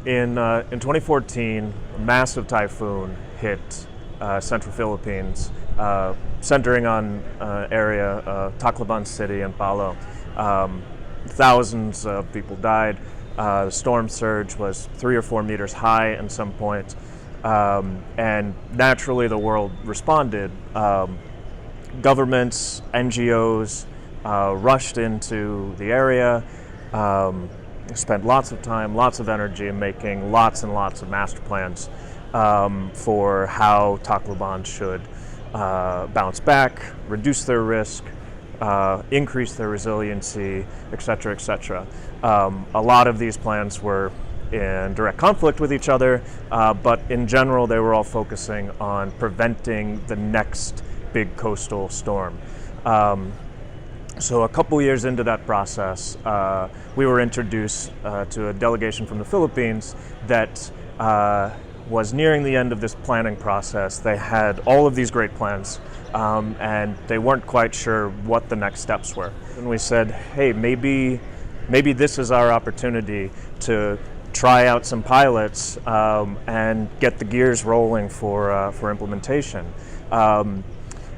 In 2014, a massive typhoon hit central Philippines, centering on area Tacloban City and Palo. Thousands of people died. The storm surge was 3 or 4 meters high at some point, and naturally the world responded. Governments, NGOs rushed into the area, spent lots of time, lots of energy in making lots and lots of master plans for how Tacloban should bounce back, reduce their risk, increase their resiliency, et cetera, et cetera. A lot of these plans were in direct conflict with each other, but in general they were all focusing on preventing the next big coastal storm. So a couple years into that process, we were introduced to a delegation from the Philippines that was nearing the end of this planning process. They had all of these great plans, and they weren't quite sure what the next steps were. And we said, hey, maybe this is our opportunity to try out some pilots and get the gears rolling for implementation.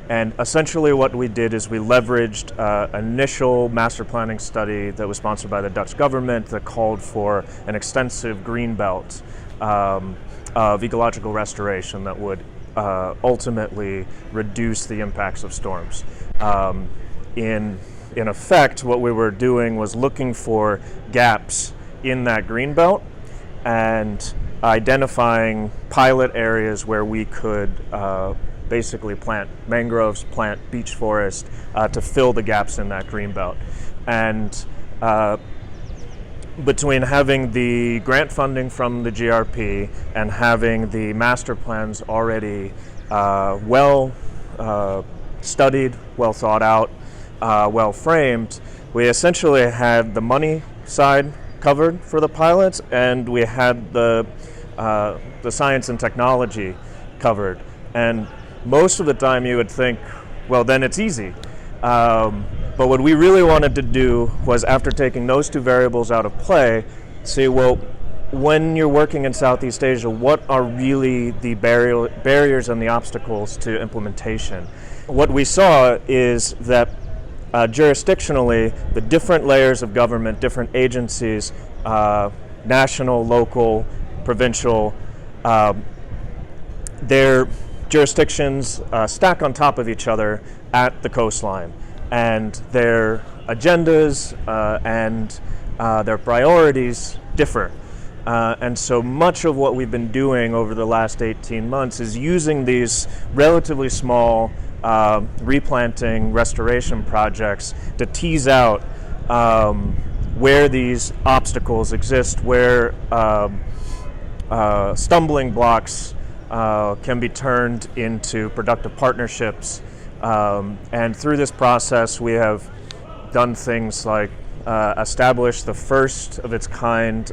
And essentially what we did is we leveraged an initial master planning study that was sponsored by the Dutch government that called for an extensive greenbelt of ecological restoration that would ultimately reduce the impacts of storms. In effect, what we were doing was looking for gaps in that greenbelt and identifying pilot areas where we could basically plant mangroves, plant beech forest to fill the gaps in that greenbelt. And between having the grant funding from the GRP and having the master plans already well studied, well thought out, well framed, we essentially had the money side covered for the pilots, and we had the science and technology covered. And most of the time you would think, well, then it's easy. But what we really wanted to do was, after taking those two variables out of play, say, well, when you're working in Southeast Asia, what are really the barriers and the obstacles to implementation? What we saw is that jurisdictionally, the different layers of government, different agencies, national, local, provincial, their jurisdictions stack on top of each other at the coastline, and their agendas and their priorities differ. And so much of what we've been doing over the last 18 months is using these relatively small replanting restoration projects to tease out where these obstacles exist, where stumbling blocks can be turned into productive partnerships. And through this process, we have done things like establish the first of its kind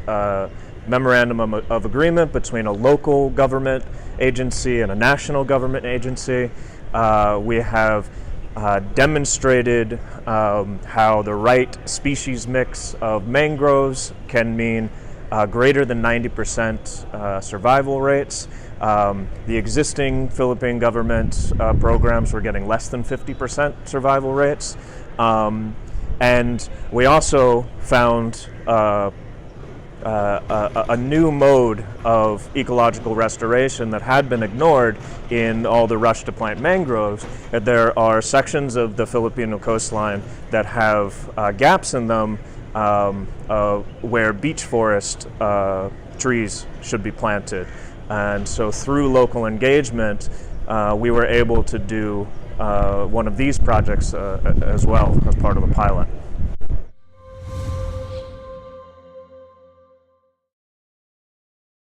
memorandum of agreement between a local government agency and a national government agency. We have demonstrated how the right species mix of mangroves can mean greater than 90% survival rates. The existing Philippine government programs were getting less than 50% survival rates. And we also found a new mode of ecological restoration that had been ignored in all the rush to plant mangroves. There are sections of the Filipino coastline that have gaps in them where beech forest trees should be planted. And so through local engagement, we were able to do one of these projects as well as part of a pilot.